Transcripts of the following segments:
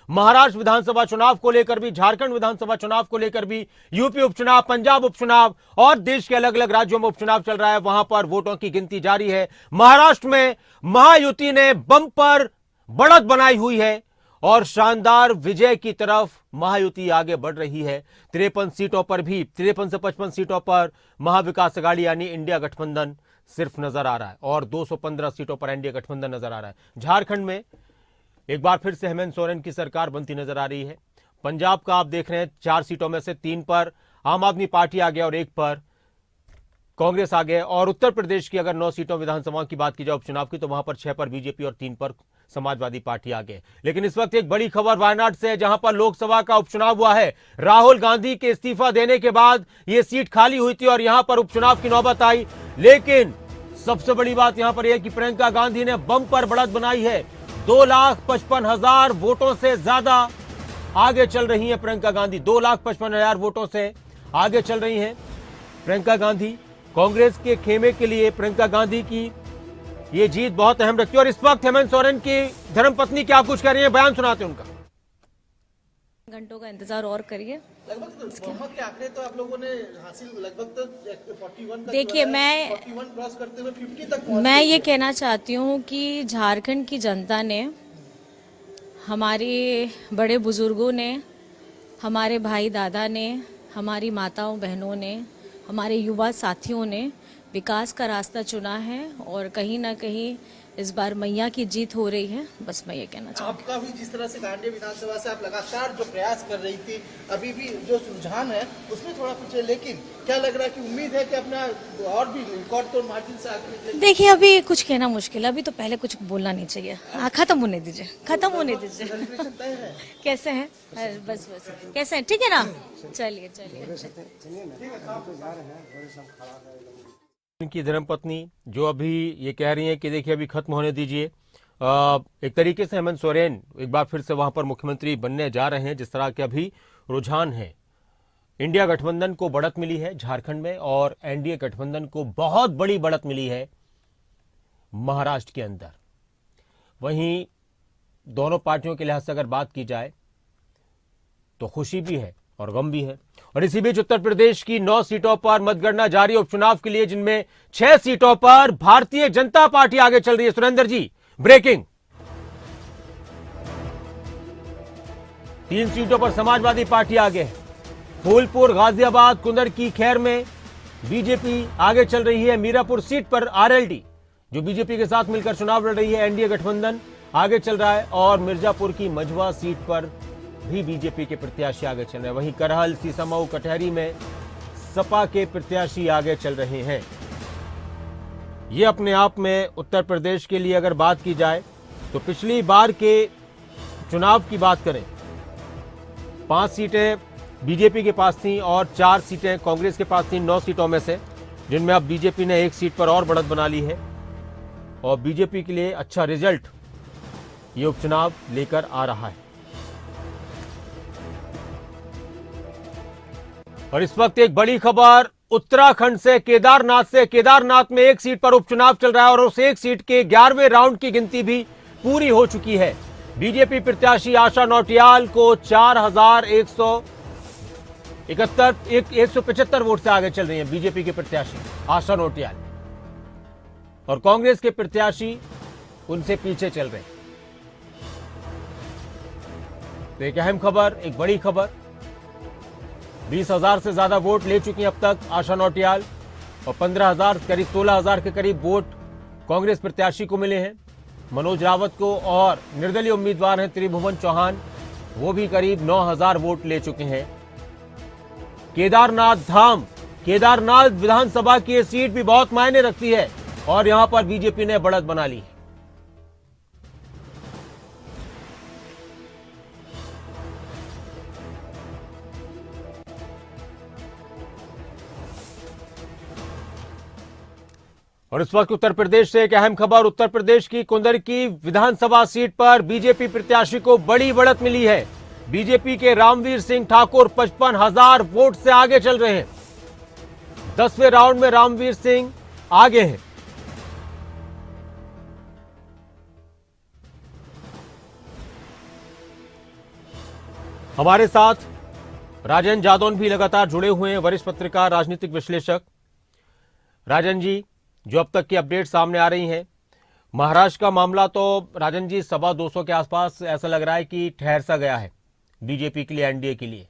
महाराष्ट्र विधानसभा चुनाव को लेकर भी, झारखंड विधानसभा चुनाव को लेकर भी, यूपी उपचुनाव, पंजाब उपचुनाव और देश के अलग अलग राज्यों में उपचुनाव चल रहा है, वहां पर वोटों की गिनती जारी है। महाराष्ट्र में महायुति ने बम्पर बढ़त बनाई हुई है और शानदार विजय की तरफ महायुति आगे बढ़ रही है। 53 सीटों पर भी, 53 से 55 सीटों पर महाविकास अघाड़ी यानी इंडिया गठबंधन सिर्फ नजर आ रहा है और 215 सीटों पर एनडीए गठबंधन नजर आ रहा है। झारखंड में एक बार फिर से हेमंत सोरेन की सरकार बनती नजर आ रही है। पंजाब का आप देख रहे हैं 4 सीटों में से 3 पर आम आदमी पार्टी आ गया और 1 पर कांग्रेस आ गया। और उत्तर प्रदेश की अगर 9 सीटों विधानसभा की बात की जाए उपचुनाव की, तो वहां पर 6 पर बीजेपी और 3 पर समाजवादी पार्टी आ गए। लेकिन इस वक्त एक बड़ी खबर वायनाड से है, जहां पर लोकसभा का उपचुनाव हुआ है। राहुल गांधी के इस्तीफा देने के बाद यह सीट खाली हुई थी और यहां पर उपचुनाव की नौबत आई। लेकिन सबसे बड़ी बात यहां पर यह कि प्रियंका गांधी ने बम्पर बढ़त बनाई है। 2,55,000 वोटों से ज्यादा आगे चल रही हैं प्रियंका गांधी। 2,55,000 वोटों से आगे चल रही हैं प्रियंका गांधी। कांग्रेस के खेमे के लिए प्रियंका गांधी की ये जीत बहुत अहम रखती है। और इस वक्त हेमंत सोरेन की धर्मपत्नी क्या कुछ कह रही है, बयान सुनाते हैं उनका। घंटों का इंतजार और करिए। लगभग बहुमत के आंकड़े तो आप लोगों ने हासिल लगभग तो 41 तक, देखिए, 41 क्रॉस करते हुए 50 तक पहुंच मैं ये कहना चाहती हूँ कि झारखंड की जनता ने, हमारे बड़े बुजुर्गों ने, हमारे भाई दादा ने, हमारी माताओं बहनों ने, हमारे युवा साथियों ने विकास का रास्ता चुना है और कहीं ना कहीं इस बार मैया की जीत हो रही है। बस मैं ये कहना चाहूँ। आपका भी जिस तरह से गांधी विधानसभा से आप लगातार जो प्रयास कर रही थी, अभी भी जो रुझान है उसमें थोड़ा कुछ है, लेकिन क्या लग रहा है कि उम्मीद है कि अपना और भी रिकॉर्ड तो मार्जिन से आगे निकलेंगे? देखिए, अभी कुछ कहना मुश्किल है, अभी तो पहले कुछ बोलना नहीं चाहिए। खत्म होने दीजिए, खत्म होने दीजिए। कैसे हैं? बस कैसे हैं? ठीक है ना? चलिए इनकी धर्मपत्नी जो अभी ये कह रही हैं कि देखिए अभी खत्म होने दीजिए। एक तरीके से हेमंत सोरेन एक बार फिर से वहां पर मुख्यमंत्री बनने जा रहे हैं। जिस तरह के अभी रुझान है, इंडिया गठबंधन को बढ़त मिली है झारखंड में और एनडीए गठबंधन को बहुत बड़ी बढ़त मिली है महाराष्ट्र के अंदर। वहीं दोनों पार्टियों के लिहाज से अगर बात की जाए तो खुशी भी है और गम भी है। और इसी बीच उत्तर प्रदेश की 9 सीटों पर मतगणना जारी उपचुनाव के लिए, जिनमें 6 सीटों पर भारतीय जनता पार्टी आगे चल रही है। सुरेंद्र जी, ब्रेकिंग। 3 सीटों पर समाजवादी पार्टी आगे है। फूलपुर, गाजियाबाद, कुंदर की खैर में बीजेपी आगे चल रही है। मीरापुर सीट पर आरएलडी जो बीजेपी के साथ मिलकर चुनाव लड़ रही है, एनडीए गठबंधन आगे चल रहा है। और मिर्जापुर की मझवा सीट पर भी बीजेपी के प्रत्याशी आगे चल रहे हैं। वहीं करहल, सीसामऊ, कटहरी में सपा के प्रत्याशी आगे चल रहे हैं। ये अपने आप में उत्तर प्रदेश के लिए अगर बात की जाए तो पिछली बार के चुनाव की बात करें, 5 सीटें बीजेपी के पास थीं और 4 सीटें कांग्रेस के पास थीं 9 सीटों में से, जिनमें अब बीजेपी ने 1 सीट पर और बढ़त बना ली है। और बीजेपी के लिए अच्छा रिजल्ट ये उपचुनाव लेकर आ रहा है। और इस वक्त एक बड़ी खबर उत्तराखंड से, केदारनाथ में 1 सीट पर उपचुनाव चल रहा है और उस 1 सीट के 11वें राउंड की गिनती भी पूरी हो चुकी है। बीजेपी प्रत्याशी आशा नौटियाल को 4,175 वोट से आगे चल रही है बीजेपी के प्रत्याशी आशा नौटियाल, और कांग्रेस के प्रत्याशी उनसे पीछे चल रहे हैं। तो एक अहम खबर, एक बड़ी खबर, 20,000 से ज्यादा वोट ले चुकी हैं अब तक आशा नौटियाल और 15,000, करीब 16,000 के करीब वोट कांग्रेस प्रत्याशी को मिले हैं, मनोज रावत को। और निर्दलीय उम्मीदवार हैं त्रिभुवन चौहान, वो भी करीब 9,000 वोट ले चुके हैं। केदारनाथ धाम, केदारनाथ विधानसभा की ये सीट भी बहुत मायने रखती है और यहां पर बीजेपी ने बढ़त बना ली है। और इस वक्त उत्तर प्रदेश से एक अहम खबर, उत्तर प्रदेश की कुंदर की विधानसभा सीट पर बीजेपी प्रत्याशी को बड़ी बढ़त मिली है। बीजेपी के रामवीर सिंह ठाकुर 55,000 वोट से आगे चल रहे हैं। 10वें राउंड में रामवीर सिंह आगे हैं। हमारे साथ राजन जादौन भी लगातार जुड़े हुए हैं, वरिष्ठ पत्रकार, राजनीतिक विश्लेषक। राजन जी, जो अब तक की अपडेट सामने आ रही हैं, महाराष्ट्र का मामला तो राजन जी 225 के आसपास ऐसा लग रहा है कि ठहर सा गया है बीजेपी के लिए, एनडीए के लिए।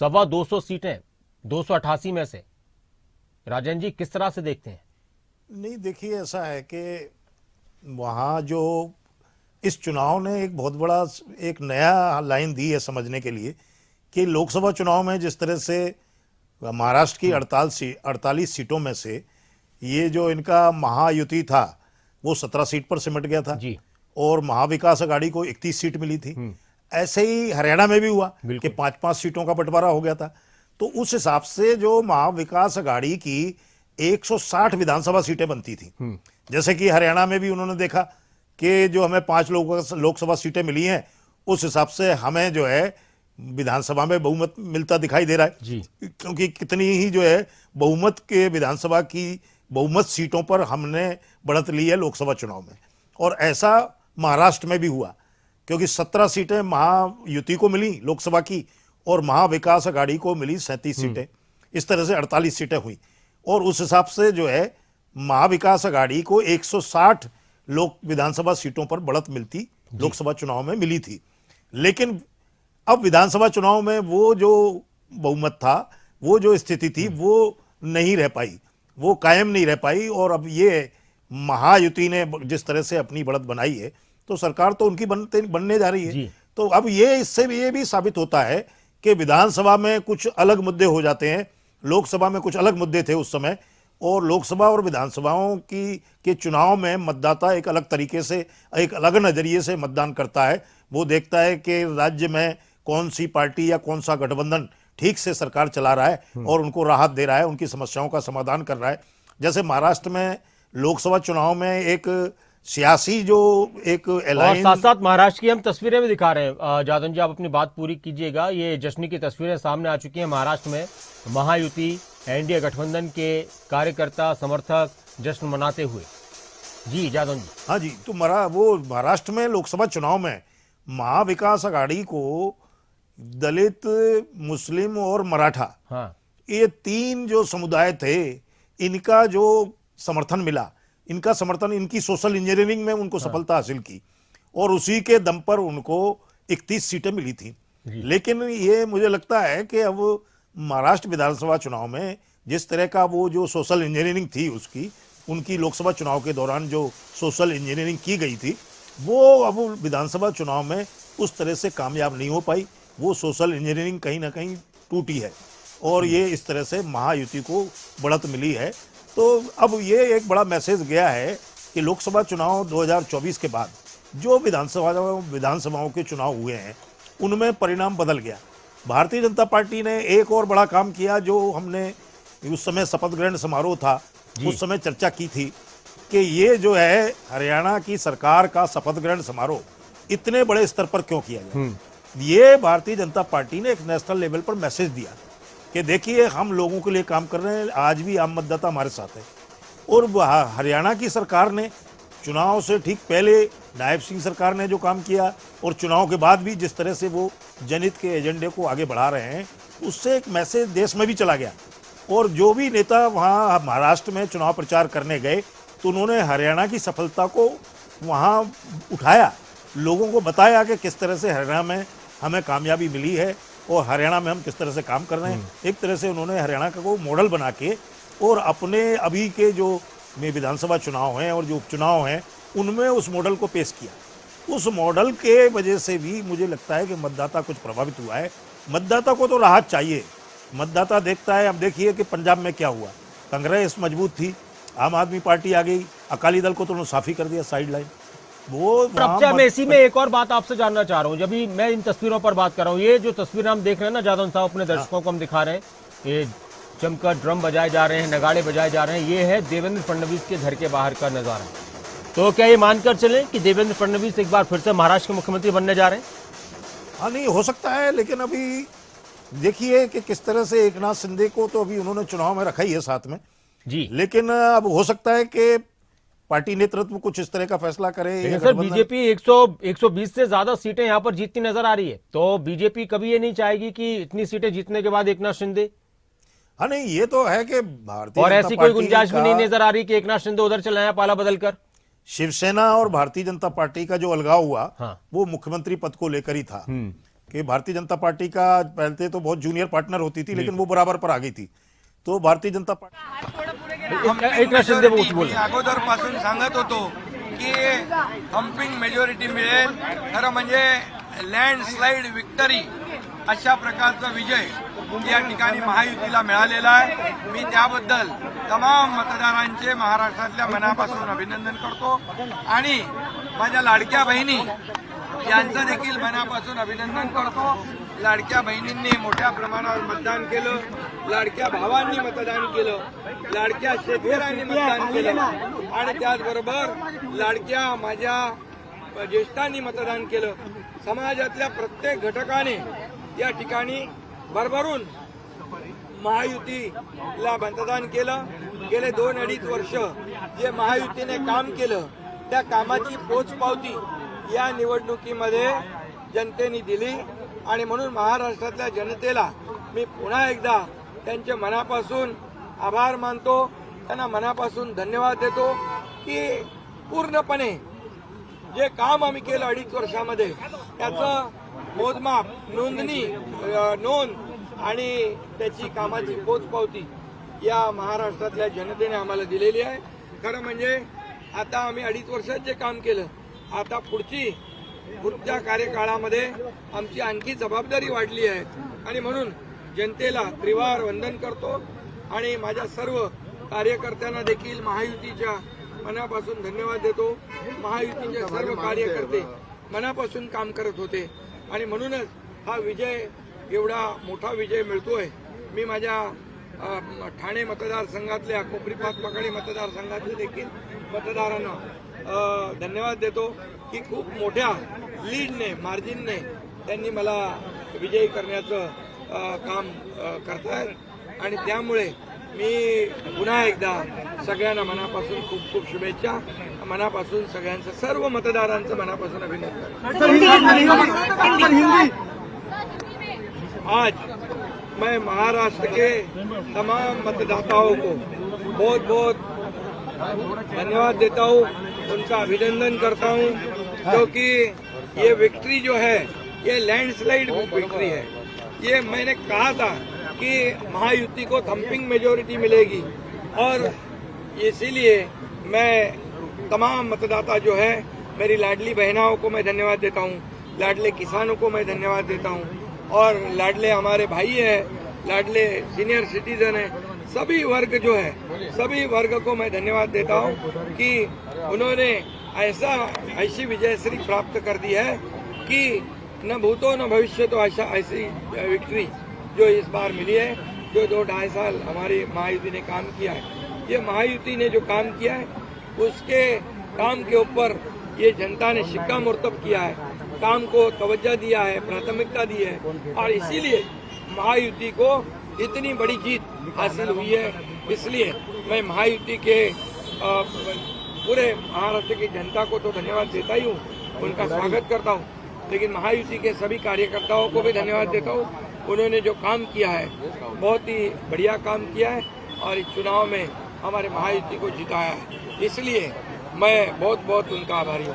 225 सीटें 288 में से राजन जी किस तरह से देखते हैं? नहीं, देखिए ऐसा है कि वहाँ जो इस चुनाव ने एक बहुत बड़ा एक नया लाइन दी है समझने के लिए कि लोकसभा चुनाव में जिस तरह से महाराष्ट्र की 48 सीटों में से ये जो इनका महायुति था वो 17 सीट पर सिमट गया था जी। और महाविकास अघाड़ी को 31 सीट मिली थी। ऐसे ही हरियाणा में भी हुआ कि 5-5 सीटों का बंटवारा हो गया था। तो उस हिसाब से जो महाविकास अघाड़ी की 160 विधानसभा सीटें बनती थी, जैसे कि हरियाणा में भी उन्होंने देखा कि जो हमें 5 लोकसभा सीटें मिली हैं, उस हिसाब से हमें जो है विधानसभा में बहुमत मिलता दिखाई दे रहा है जी। क्योंकि कितनी ही जो है बहुमत के विधानसभा की बहुमत सीटों पर हमने बढ़त ली है लोकसभा चुनाव में। और ऐसा महाराष्ट्र में भी हुआ क्योंकि 17 सीटें महायुति को मिली लोकसभा की और महाविकास अघाड़ी को मिली 37 सीटें। इस तरह से 48 सीटें हुई और उस हिसाब से जो है महाविकास अघाड़ी को 160 विधानसभा सीटों पर बढ़त मिलती लोकसभा चुनाव में मिली थी। लेकिन अब विधानसभा चुनाव में वो जो बहुमत था, वो जो स्थिति थी, वो नहीं रह पाई, वो कायम नहीं रह पाई। और अब ये महायुति ने जिस तरह से अपनी बढ़त बनाई है तो सरकार तो उनकी बनने जा रही है। तो अब ये इससे भी ये भी साबित होता है कि विधानसभा में कुछ अलग मुद्दे हो जाते हैं, लोकसभा में कुछ अलग मुद्दे थे उस समय, और लोकसभा और विधानसभाओं के चुनाव में मतदाता एक अलग तरीके से, एक अलग नजरिए से मतदान करता है। वो देखता है कि राज्य में कौन सी पार्टी या कौन सा गठबंधन ठीक से सरकार चला रहा है और उनको राहत दे रहा है, उनकी समस्याओं का समाधान कर रहा है। जैसे महाराष्ट्र में लोकसभा चुनाव में एक सियासी जो एक और साथ साथ महाराष्ट्र की हम तस्वीरें भी दिखा रहे हैं। जादन जी, आप अपनी बात पूरी कीजिएगा। ये जश्न की तस्वीरें सामने आ चुकी हैं महाराष्ट्र में, महायुति एनडीए गठबंधन के कार्यकर्ता समर्थक जश्न मनाते हुए। जी जादन जी। हाँ जी, तो वो महाराष्ट्र में लोकसभा चुनाव में महाविकास अघाड़ी को दलित, मुस्लिम और मराठा, हाँ, ये 3 जो समुदाय थे, इनका जो समर्थन मिला, इनका समर्थन, इनकी सोशल इंजीनियरिंग में उनको सफलता हासिल की और उसी के दम पर उनको 31 सीटें मिली थी। लेकिन ये मुझे लगता है कि अब महाराष्ट्र विधानसभा चुनाव में जिस तरह का वो जो सोशल इंजीनियरिंग थी उसकी, उनकी लोकसभा चुनाव के दौरान जो सोशल इंजीनियरिंग की गई थी, वो अब विधानसभा चुनाव में उस तरह से कामयाब नहीं हो पाई। वो सोशल इंजीनियरिंग कहीं ना कहीं टूटी है और ये इस तरह से महायुति को बढ़त मिली है। तो अब ये एक बड़ा मैसेज गया है कि लोकसभा चुनाव 2024 के बाद जो विधानसभाओं के चुनाव हुए हैं उनमें परिणाम बदल गया। भारतीय जनता पार्टी ने एक और बड़ा काम किया, जो हमने उस समय शपथ ग्रहण समारोह था उस समय चर्चा की थी कि ये जो है हरियाणा की सरकार का शपथ ग्रहण समारोह इतने बड़े स्तर पर क्यों किया गया। ये भारतीय जनता पार्टी ने एक नेशनल लेवल पर मैसेज दिया कि देखिए हम लोगों के लिए काम कर रहे हैं, आज भी आम मतदाता हमारे साथ है। और हरियाणा की सरकार ने चुनाव से ठीक पहले नायब सिंह सरकार ने जो काम किया और चुनाव के बाद भी जिस तरह से वो जनहित के एजेंडे को आगे बढ़ा रहे हैं, उससे एक मैसेज देश में भी चला गया। और जो भी नेता वहाँ महाराष्ट्र में चुनाव प्रचार करने गए तो उन्होंने हरियाणा की सफलता को वहाँ उठाया, लोगों को बताया कि किस तरह से हरियाणा में हमें कामयाबी मिली है और हरियाणा में हम किस तरह से काम कर रहे हैं। एक तरह से उन्होंने हरियाणा का को मॉडल बना के और अपने अभी के जो विधानसभा चुनाव हैं और जो उपचुनाव हैं उनमें उस मॉडल को पेश किया। उस मॉडल के वजह से भी मुझे लगता है कि मतदाता कुछ प्रभावित हुआ है। मतदाता को तो राहत चाहिए, मतदाता देखता है। अब देखिए कि पंजाब में क्या हुआ, कांग्रेस मजबूत थी, आम आदमी पार्टी आ गई, अकाली दल को तो उन्होंने साफ ही कर दिया साइड लाइन। अब मैं इसी में एक और बात आपसे जानना चाह रहा हूँ, जब भी मैं इन तस्वीरों पर बात कर रहा हूँ, ये जो तस्वीरें हम देख रहे हैं ना जादव साहब, अपने दर्शकों को हम दिखा रहे हैं, ये जमकर ड्रम बजाए जा रहे हैं, नगाड़े बजाए जा रहे हैं, ये है देवेंद्र फडणवीस के घर के बाहर का नजारा। तो क्या ये मानकर चलें कि देवेंद्र फडणवीस एक बार फिर से महाराष्ट्र के मुख्यमंत्री बनने जा रहे हैं? हाँ, नहीं हो सकता है, लेकिन अभी देखिए कि किस तरह से एकनाथ शिंदे को तो अभी उन्होंने चुनाव में रखा ही है साथ में जी। लेकिन अब हो सकता है कि पार्टी नेतृत्व कुछ इस तरह का फैसला करे या लेकिन सर गठबंधन- बीजेपी 120 से ज्यादा सीटें यहां पर जीतती नजर आ रही है, तो बीजेपी कभी ये नहीं चाहेगी कि इतनी सीटें जीतने के बाद एकनाथ शिंदे, हाँ नहीं, ये तो है कि भारतीय और जनता ऐसी कोई पार्टी गुंजाइश भी का- नहीं नजर आ रही कि एकनाथ शिंदे उधर चले आए पाला बदलकर। शिवसेना और भारतीय जनता पार्टी का जो अलगाव हुआ, हाँ। वो मुख्यमंत्री पद को लेकर ही था कि भारतीय जनता पार्टी का पहले तो बहुत जूनियर पार्टनर होती थी, लेकिन वो बराबर पर आ गई थी, तो भारतीय जनता पार्टी एकनाथ शिंदे बोल मी अगोदरपासून सांगत होतो की हम्पिंग मेजॉरिटी मिळेल, खरं म्हणजे लँडस्लाइड विक्टरी अशा प्रकारचा विजय या ठिकाणी महायुतीला मिळालेला आहे. मी त्याबद्दल तमाम मतदारांचे महाराष्ट्रातल्या मनापासून अभिनंदन करतो आणि माझ्या लाडक्या बहिणी यांचं देखील मनापासून अभिनंदन करतो. लाडक्या बहिणींनी मोठ्या प्रमाणावर मतदान केलं, लाडक्या भावांनी मतदान केलं, लाडक्या शेतकऱ्यांनी मतदान केलं आणि त्याचबरोबर लाडक्या माझ्या ज्येष्ठांनी मतदान केलं. समाजातल्या प्रत्येक घटकाने या ठिकाणी भरभरून महायुतीला मतदान केलं. गेले 2-2.5 वर्ष जे महायुतीने काम केलं त्या कामाची पोचपावती या निवडणुकीमध्ये जनतेने दिली आणि म्हणून महाराष्ट्रातल्या जनतेला मी पुन्हा एकदा त्यांच्या मनापासून आभार मानतो, त्यांना मनापासून धन्यवाद देतो की पूर्णपणे जे काम आम्ही केलं 2.5 वर्षामध्ये त्याचं मोजमाप, नोंद आणि त्याची कामाची पोचपावती या महाराष्ट्रातल्या जनतेने आम्हाला दिलेली आहे. खरं म्हणजे आता आम्ही 2.5 वर्षात जे काम केलं, आता पुढच्या कार्यकाळामध्ये आमची आणखी जबाबदारी वाढली आहे आणि म्हणून जनतेला त्रिवार वंदन करतो आणि माझ्या सर्व कार्यकर्त्यांना देखील महायुतीच्या मनापासून धन्यवाद देतो. महायुतीचे सर्व कार्यकर्ते मनापासून काम करत होते आणि म्हणूनच हा विजय, एवढा मोठा विजय मिळतोय. मी माझ्या ठाणे मतदारसंघातल्या कोपरी-पाच पकाडी मतदारसंघातले देखील मतदारांना धन्यवाद देतो की खूप मोठ्या लीडने, मार्जिनने त्यांनी मला विजयी करण्याचं काम करतायत आणि त्यामुळे मी पुन्हा एकदा सगळ्यांना मनापासून खूप खूप शुभेच्छा, मनापासून सगळ्यांचं, सर्व मतदारांचं मनापासून अभिनंदन. आज मैं महाराष्ट्र के तमाम मतदाताओं को बहुत बहुत धन्यवाद देता हूँ, उनका अभिनंदन करता हूँ क्योंकि ये विक्ट्री जो है ये लैंडस्लाइड विक्ट्री है. ये मैंने कहा था कि महायुति को थम्पिंग मेजॉरिटी मिलेगी और इसीलिए मैं तमाम मतदाता जो है, मेरी लाडली बहनाओं को मैं धन्यवाद देता हूँ, लाडले किसानों को मैं धन्यवाद देता हूँ और लाडले हमारे भाई हैं, लाडले सीनियर सिटीजन हैं, सभी वर्ग जो है, सभी वर्ग को मैं धन्यवाद देता हूँ कि उन्होंने ऐसी विजयश्री प्राप्त कर दी है कि न भूतो न भविष्य तो ऐसी विक्ट्री जो इस बार मिली है, जो 2-2.5 साल हमारी महायुति ने काम किया है. ये महायुति ने जो काम किया है उसके काम के ऊपर ये जनता ने शिक्कामोर्तब किया है, काम को तवज्जो दिया है, प्राथमिकता दी है और इसीलिए महायुति को इतनी बड़ी जीत हासिल हुई है. इसलिए मैं महायुति के पूरे महाराष्ट्र की जनता को तो धन्यवाद देता ही हूँ, उनका स्वागत करता हूँ, लेकिन महायुति के सभी कार्यकर्ताओं को भी धन्यवाद देता हूँ. उन्होंने जो काम किया है बहुत ही बढ़िया काम किया है और इस चुनाव में हमारे महायुति को जिताया है, इसलिए मैं बहुत बहुत उनका आभारी हूँ.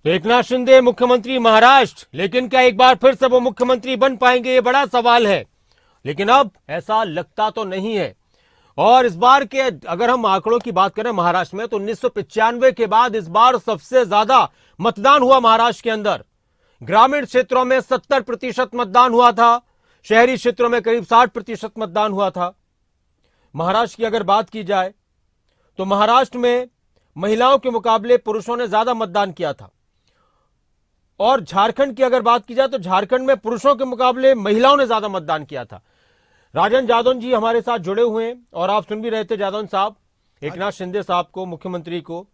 तो एकनाथ शिंदे मुख्यमंत्री महाराष्ट्र, लेकिन क्या एक बार फिर से वो मुख्यमंत्री बन पाएंगे, ये बड़ा सवाल है. लेकिन अब ऐसा लगता तो नहीं है. और इस बार के अगर हम आंकड़ों की बात करें महाराष्ट्र में, तो 1995 के बाद इस बार सबसे ज्यादा मतदान हुआ महाराष्ट्र के अंदर. ग्रामीण क्षेत्रों में 70% मतदान हुआ था, शहरी क्षेत्रों में करीब 60% मतदान हुआ था. महाराष्ट्र की अगर बात की जाए तो महाराष्ट्र में महिलाओं के मुकाबले पुरुषों ने ज्यादा मतदान किया था. और झारखंड की अगर बात की जाए तो झारखंड में पुरुषों के मुकाबले महिलाओं ने ज्यादा मतदान किया था. राजन जादौन जी हमारे साथ जुड़े हुए हैं और आप सुन भी रहे थे जादौन साहब, एकनाथ शिंदे साहब को, मुख्यमंत्री को.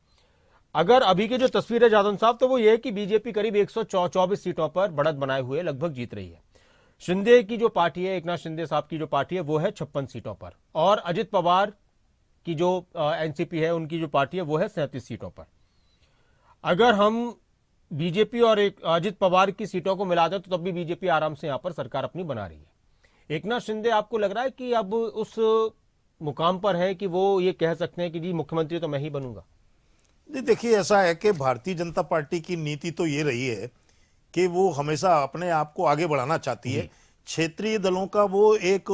अगर अभी की जो तस्वीर है जादव साहब, तो वो ये है कि बीजेपी करीब 124 सीटों पर बढ़त बनाए हुए लगभग जीत रही है। शिंदे की जो पार्टी है, एकनाथ शिंदे साहब की जो पार्टी है, वो है 56 सीटों पर, और अजित पवार की जो एनसीपी है, उनकी जो पार्टी है, वो है 37 सीटों पर। अगर हम बीजेपी और अजित पवार की सीटों को मिलाते हैं तो तब भी बीजेपी आराम से यहां पर सरकार अपनी बना रही है। एकनाथ शिंदे, आपको लग रहा है कि अब उस मुकाम पर है कि वो ये कह सकते हैं कि जी मुख्यमंत्री तो मैं ही बनूंगा? नहीं, देखिए, ऐसा है कि भारतीय जनता पार्टी की नीति तो ये रही है कि वो हमेशा अपने आप को आगे बढ़ाना चाहती है। क्षेत्रीय दलों का वो एक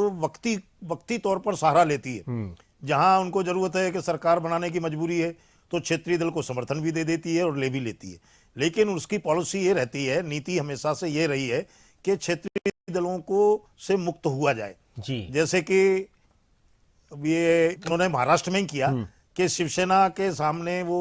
वक्ती तौर पर सहारा लेती है। जहां उनको जरूरत है कि सरकार बनाने की मजबूरी है तो क्षेत्रीय दल को समर्थन भी दे देती है और ले भी लेती है। लेकिन उसकी पॉलिसी ये रहती है, नीति हमेशा से ये रही है कि क्षेत्रीय दलों को से मुक्त हुआ जाए जी। जैसे कि ये उन्होंने महाराष्ट्र में ही किया कि शिवसेना के सामने वो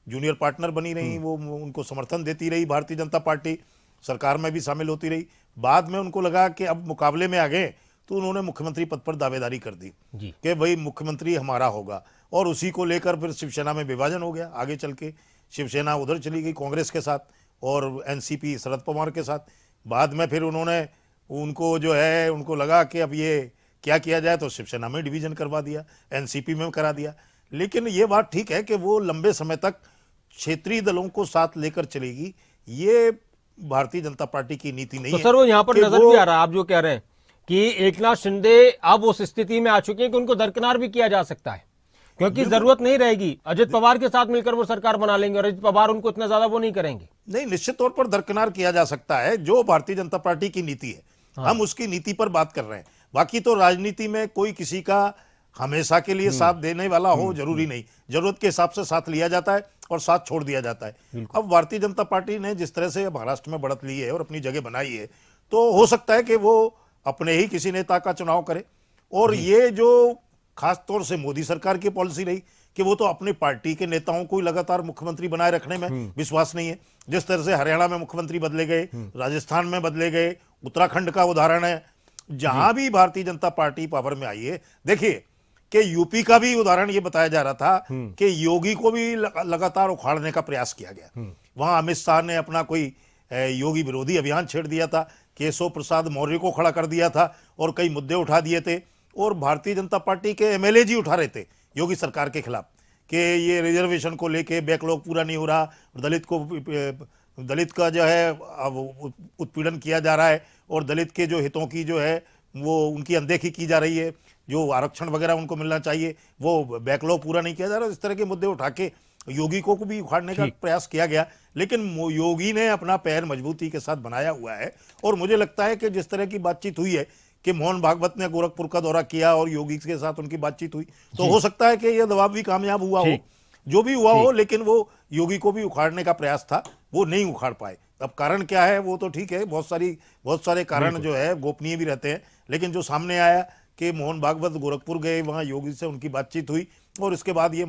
जूनियर पार्टनर बनी रही, वो उनको समर्थन देती रही, भारतीय जनता पार्टी सरकार में भी शामिल होती रही। बाद में उनको लगा कि अब मुकाबले में आ गए तो उन्होंने मुख्यमंत्री पद पर दावेदारी कर दी कि भाई मुख्यमंत्री हमारा होगा, और उसी को लेकर फिर शिवसेना में विभाजन हो गया। आगे चल के शिवसेना उधर चली गई कांग्रेस के साथ और एनसीपी शरद पवार के साथ। बाद में फिर उन्होंने उनको जो है, उनको लगा कि अब ये क्या किया जाए, तो शिवसेना में डिवीजन करवा दिया, एनसीपी में करा दिया। लेकिन ये बात ठीक है कि वो लंबे समय तक क्षेत्रीय दलों को साथ लेकर चलेगी, ये भारतीय जनता पार्टी की नीति नहीं तो है। सर वो यहां पर कि नजर भी आ रहा है, आप जो कह रहे हैं कि एकनाथ शिंदे अब उस स्थिति में आ चुके हैं कि उनको दरकिनार भी किया जा सकता है, क्योंकि जरूरत नहीं रहेगी। अजित पवार के साथ मिलकर वो सरकार बना लेंगे और अजित पवार उनको इतना ज्यादा वो नहीं करेंगे। नहीं, निश्चित तौर पर दरकिनार किया जा सकता है। जो भारतीय जनता पार्टी की नीति है, हम उसकी नीति पर बात कर रहे हैं। बाकी तो राजनीति में कोई किसी का हमेशा के लिए साथ देने वाला हो जरूरी नहीं, जरूरत के हिसाब से साथ लिया जाता है और साथ छोड़ दिया जाता है। अब भारतीय जनता पार्टी ने जिस तरह से महाराष्ट्र में बढ़त ली है और अपनी जगह बनाई है, तो हो सकता है कि वो अपने ही किसी नेता का चुनाव करे। और ये जो खास तौर से मोदी सरकार की पॉलिसी रही कि वो तो अपनी पार्टी के नेताओं को ही लगातार मुख्यमंत्री बनाए रखने में विश्वास नहीं है। जिस तरह से हरियाणा में मुख्यमंत्री बदले गए, राजस्थान में बदले गए, उत्तराखंड का उदाहरण है, जहां भी भारतीय जनता पार्टी पावर में आई है। देखिए कि यूपी का भी उदाहरण ये बताया जा रहा था कि योगी को भी लगातार उखाड़ने का प्रयास किया गया। वहां अमित शाह ने अपना कोई योगी विरोधी अभियान छेड़ दिया था, केशव प्रसाद मौर्य को खड़ा कर दिया था और कई मुद्दे उठा दिए थे। और भारतीय जनता पार्टी के एमएलए जी उठा रहे थे योगी सरकार के खिलाफ कि ये रिजर्वेशन को लेके बैकलॉग पूरा नहीं हो रहा, दलित का जो है उत्पीड़न किया जा रहा है और दलित के जो हितों की जो है वो उनकी अनदेखी की जा रही है, जो आरक्षण वगैरह उनको मिलना चाहिए वो बैकलॉग पूरा नहीं किया जा रहा। इस तरह के मुद्दे उठा के योगी को भी उखाड़ने का प्रयास किया गया। लेकिन योगी ने अपना पैर मजबूती के साथ बनाया हुआ है और मुझे लगता है कि जिस तरह की बातचीत हुई है कि मोहन भागवत ने गोरखपुर का दौरा किया और योगी के साथ उनकी बातचीत हुई, तो हो सकता है कि यह दबाव भी कामयाब हुआ हो, जो भी हुआ हो। लेकिन वो योगी को भी उखाड़ने का प्रयास था, वो नहीं उखाड़ पाए। अब कारण क्या है वो तो ठीक है, बहुत सारे कारण जो है गोपनीय भी रहते हैं। लेकिन जो सामने आया कि मोहन भागवत गोरखपुर गए, वहां योगी से उनकी बातचीत हुई और इसके बाद ये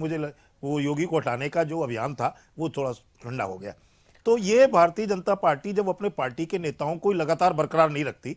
वो योगी को हटाने का जो अभियान था वो थोड़ा ठंडा हो गया। तो ये भारतीय जनता पार्टी जब अपने पार्टी के नेताओं को लगातार बरकरार नहीं रखती,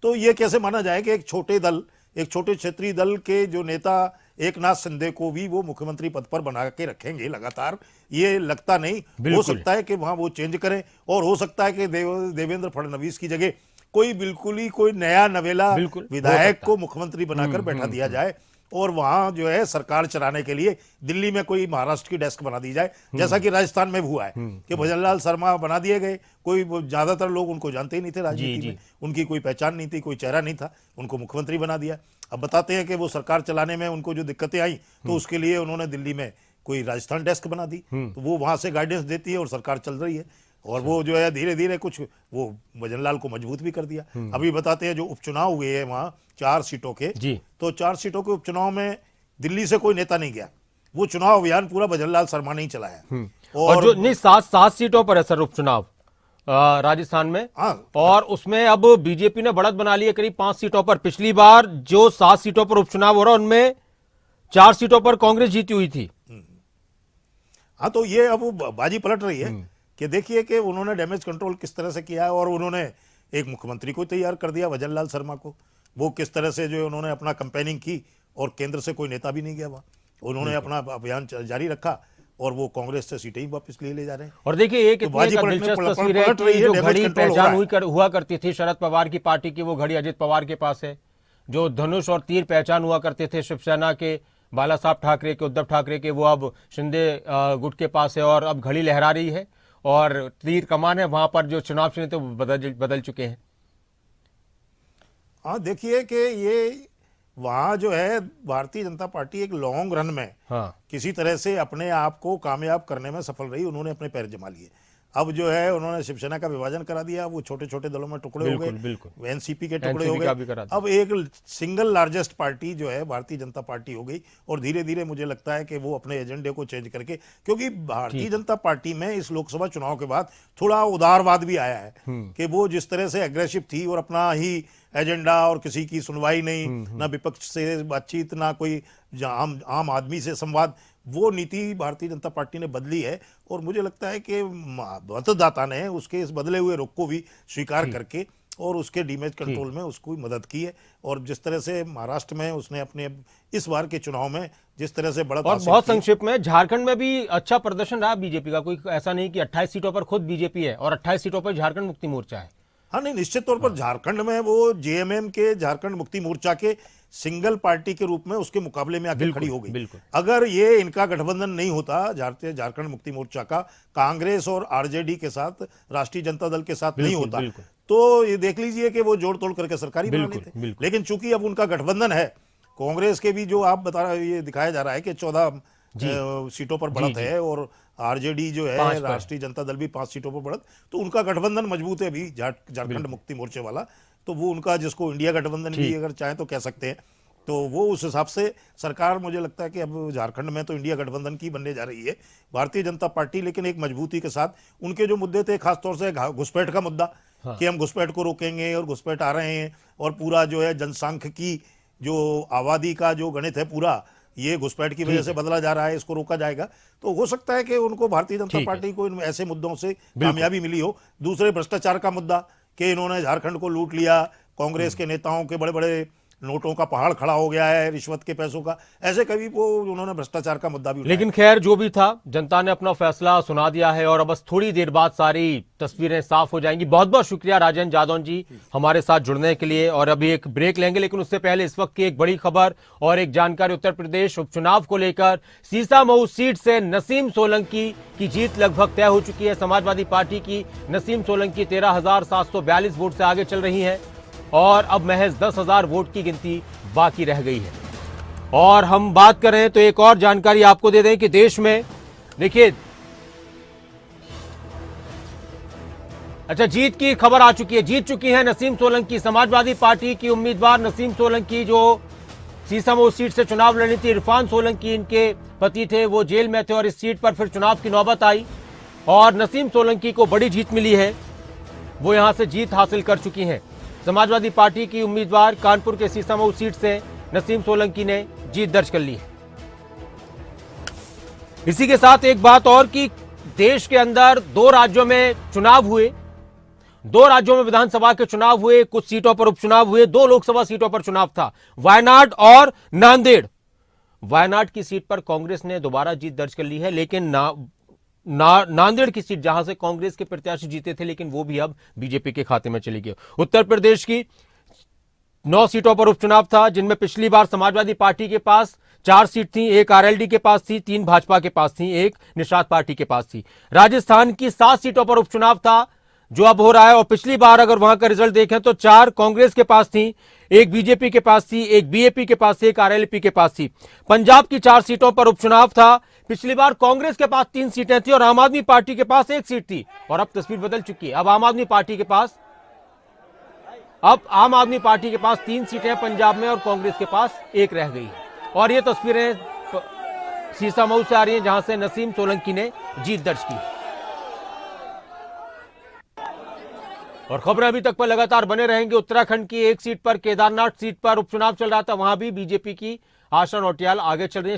तो ये कैसे माना जाए कि एक छोटे क्षेत्रीय दल के जो नेता एकनाथ शिंदे को भी वो मुख्यमंत्री पद पर बना के रखेंगे लगातार? ये लगता नहीं। हो सकता है कि वहां वो चेंज करें और हो सकता है कि देवेंद्र फडणवीस की जगह कोई नया नवेला विधायक को मुख्यमंत्री बनाकर बैठा दिया जाए और वहां जो है सरकार चलाने के लिए दिल्ली में कोई महाराष्ट्र की डेस्क बना दी जाए, जैसा कि राजस्थान में हुआ है कि भजनलाल शर्मा बना दिए गए। कोई ज्यादातर लोग उनको जानते ही नहीं थे राजनीति में, उनकी कोई पहचान नहीं थी, कोई चेहरा नहीं था, उनको मुख्यमंत्री बना दिया। अब बताते हैं कि वो सरकार चलाने में उनको जो दिक्कतें आई तो उसके लिए उन्होंने दिल्ली में कोई राजस्थान डेस्क बना दी, तो वो वहां से गाइडेंस देती है और सरकार चल रही है। और वो जो है धीरे धीरे कुछ वो भजनलाल को मजबूत भी कर दिया। अभी बताते हैं जो उपचुनाव हुए हैं वहां 4 सीटों के, तो 4 सीटों के उपचुनाव में दिल्ली से कोई नेता नहीं गया, वो चुनाव अभियान पूरा भजनलाल शर्मा ने ही चलाया। और जो नहीं 7 सीटों पर है सर उपचुनाव राजस्थान में, और उसमें अब बीजेपी ने बढ़त बना ली है करीब 5 सीटों पर। पिछली बार जो 7 सीटों पर उपचुनाव हो रहा उनमें 4 सीटों पर कांग्रेस जीती हुई थी। हाँ, तो ये अब बाजी पलट रही है कि देखिए कि उन्होंने डैमेज कंट्रोल किस तरह से किया है और उन्होंने एक मुख्यमंत्री को तैयार कर दिया भजनलाल शर्मा को। वो किस तरह से जो उन्होंने अपना कैंपेनिंग की और केंद्र से कोई नेता भी नहीं गया वहाँ, उन्होंने अपना अभियान जारी रखा और वो कांग्रेस से सीटें ही वापस ले जा रहे हैं। और देखिए एक तो इतनी बाजी एक पलटने दिलचस्प पलट तस्वीर है रही कि है, जो डैमेज घड़ी कंट्रोल हो पहचान रहा है। हुआ करती थी शरद पवार की पार्टी की, वो घड़ी अजित पवार के पास है। जो धनुष और तीर पहचान हुआ करते थे शिवसेना के बाला साहब ठाकरे के, उद्धव ठाकरे के, वो अब शिंदे गुट के पास है। और अब घड़ी लहरा रही है और तीर कमान है, वहां पर जो चुनाव चिन्ह थे वो बदल चुके हैं। हाँ, देखिए कि ये वहां जो है भारतीय जनता पार्टी एक लॉन्ग रन में हाँ, किसी तरह से अपने आप को कामयाब करने में सफल रही। उन्होंने अपने पैर जमा लिए। अब जो है उन्होंने शिवसेना का विभाजन करा दिया, वो छोटे छोटे दलों में टुकड़े हो बिल्कुल, गए, बिल्कुल। एनसीपी के टुकड़े हो NCP का भी करा गए। दिया। अब एक सिंगल लार्जेस्ट पार्टी जो है भारतीय जनता पार्टी हो गई। और धीरे धीरे मुझे लगता है कि वो अपने एजेंडे को चेंज करके, क्योंकि भारतीय जनता पार्टी में इस लोकसभा चुनाव के बाद थोड़ा उदारवाद भी आया है कि वो जिस तरह से एग्रेसिव थी और अपना ही एजेंडा और किसी की सुनवाई नहीं, ना विपक्ष से बातचीत, ना कोई आम आदमी से संवाद, वो नीति भारतीय जनता पार्टी ने बदली है। और मुझे लगता है कि मतदाता ने उसके इस बदले हुए रुख को भी स्वीकार करके और उसके डैमेज कंट्रोल में उसको भी मदद की है। और जिस तरह से महाराष्ट्र में उसने अपने इस बार के चुनाव में जिस तरह से बढ़त और हासिल बहुत की, संक्षिप्त में झारखंड में भी अच्छा प्रदर्शन रहा बीजेपी का। कोई ऐसा नहीं कि 28 सीटों पर खुद बीजेपी है और 28 सीटों पर झारखंड मुक्ति मोर्चा है। हाँ नहीं, निश्चित तौर पर झारखंड में वो जेएमएम के, झारखंड मुक्ति मोर्चा के सिंगल पार्टी के रूप में उसके मुकाबले में आके खड़ी हो गई। बिल्कुल। अगर ये इनका गठबंधन नहीं होता झारखंड मुक्ति मोर्चा का, कांग्रेस और आरजेडी के साथ, राष्ट्रीय जनता दल के साथ नहीं होता, बिल्कुल। तो ये देख लीजिए कि वो जोड़ तोड़ करके सरकारी बना बिल्कुल, लेते। बिल्कुल। लेकिन चूंकि अब उनका गठबंधन है, कांग्रेस के भी जो आप बता रहे, ये दिखाया जा रहा है कि 14 सीटों पर बढ़त है और आरजेडी जो है, 5 पर। राष्ट्रीय जनता दल भी 5 सीटों पर बढ़त, तो उनका गठबंधन मजबूत है अभी झारखंड मुक्ति मोर्चे वाला। तो वो उनका, जिसको इंडिया गठबंधन भी अगर चाहे तो कह सकते हैं, तो वो उस हिसाब से सरकार, मुझे लगता है कि अब झारखंड में तो इंडिया गठबंधन की बनने जा रही है भारतीय जनता पार्टी। लेकिन एक मजबूती के साथ उनके जो मुद्दे थे, खासतौर से घुसपैठ का मुद्दा, कि हम घुसपैठ को रोकेंगे और घुसपैठ आ रहे हैं, और पूरा जो है जनसांख्यिकी, जो आबादी का जो गणित है पूरा, ये घुसपैठ की वजह से बदला जा रहा है, इसको रोका जाएगा। तो हो सकता है कि उनको, भारतीय जनता पार्टी को इन ऐसे मुद्दों से कामयाबी मिली हो। दूसरे, भ्रष्टाचार का मुद्दा, कि इन्होंने झारखंड को लूट लिया, कांग्रेस के नेताओं के बड़े बड़े नोटों का पहाड़ खड़ा हो गया है, रिश्वत के पैसों का, ऐसे कभी वो उन्होंने भ्रष्टाचार का मुद्दा भी उठाया। लेकिन खैर जो भी था, जनता ने अपना फैसला सुना दिया है और अब बस थोड़ी देर बाद सारी तस्वीरें साफ हो जाएंगी। बहुत बहुत शुक्रिया राजन जादौन जी हमारे साथ जुड़ने के लिए। और अभी एक ब्रेक लेंगे, लेकिन उससे पहले इस वक्त की एक बड़ी खबर और एक जानकारी उत्तर प्रदेश उपचुनाव को लेकर। सीसामऊ सीट से नसीम सोलंकी की जीत लगभग तय हो चुकी है। समाजवादी पार्टी की नसीम सोलंकी 13,742 वोट से आगे चल रही है और अब महज 10,000 वोट की गिनती बाकी रह गई है। और हम बात करें तो एक और जानकारी आपको दे दें कि देश में देखिए, अच्छा, जीत की खबर आ चुकी है। जीत चुकी है नसीम सोलंकी, समाजवादी पार्टी की उम्मीदवार नसीम सोलंकी, जो सीसामऊ सीट से चुनाव लड़ी थी। इरफान सोलंकी इनके पति थे, वो जेल में थे और इस सीट पर फिर चुनाव की नौबत आई और नसीम सोलंकी को बड़ी जीत मिली है। वो यहां से जीत हासिल कर चुकी हैं। समाजवादी पार्टी की उम्मीदवार कानपुर के सीसामऊ सीट से नसीम सोलंकी ने जीत दर्ज कर ली है। इसी के साथ एक बात और कि देश के अंदर 2 राज्यों में चुनाव हुए, 2 राज्यों में विधानसभा के चुनाव हुए, कुछ सीटों पर उपचुनाव हुए, 2 लोकसभा सीटों पर चुनाव था, वायनाड और नांदेड़। वायनाड की सीट पर कांग्रेस ने दोबारा जीत दर्ज कर ली है, लेकिन नांदेड़ की सीट जहां से कांग्रेस के प्रत्याशी जीते थे, लेकिन वो भी अब बीजेपी के खाते में चली गई। उत्तर प्रदेश की 9 सीटों पर उपचुनाव था, जिनमें पिछली बार समाजवादी पार्टी के पास 4 सीट थी, 1 आरएलडी के पास थी, 3 भाजपा के पास थी, 1 निषाद पार्टी के पास थी। राजस्थान की 7 सीटों पर उपचुनाव था जो अब हो रहा है, और पिछली बार अगर वहां का रिजल्ट देखें तो 4 कांग्रेस के पास थी, 1 बीजेपी के पास थी, 1 बीएपी के पास थी, 1 आरएलपी के पास थी। पंजाब की 4 सीटों पर उपचुनाव था, पिछली बार कांग्रेस के पास 3 सीटें थी और आम आदमी पार्टी के पास 1 सीट थी, और अब तस्वीर बदल चुकी है। अब आम आदमी पार्टी के पास 3 सीटें पंजाब में और कांग्रेस के पास 1 रह गई है। और ये तस्वीरें सीसामऊ से आ रही हैं जहां से नसीम सोलंकी ने जीत दर्ज की। और खबरें अभी तक पर लगातार बने रहेंगे। उत्तराखंड की 1 सीट पर, केदारनाथ सीट पर उपचुनाव चल रहा था, वहां भी बीजेपी की आशा नौटियाल आगे चल रही है।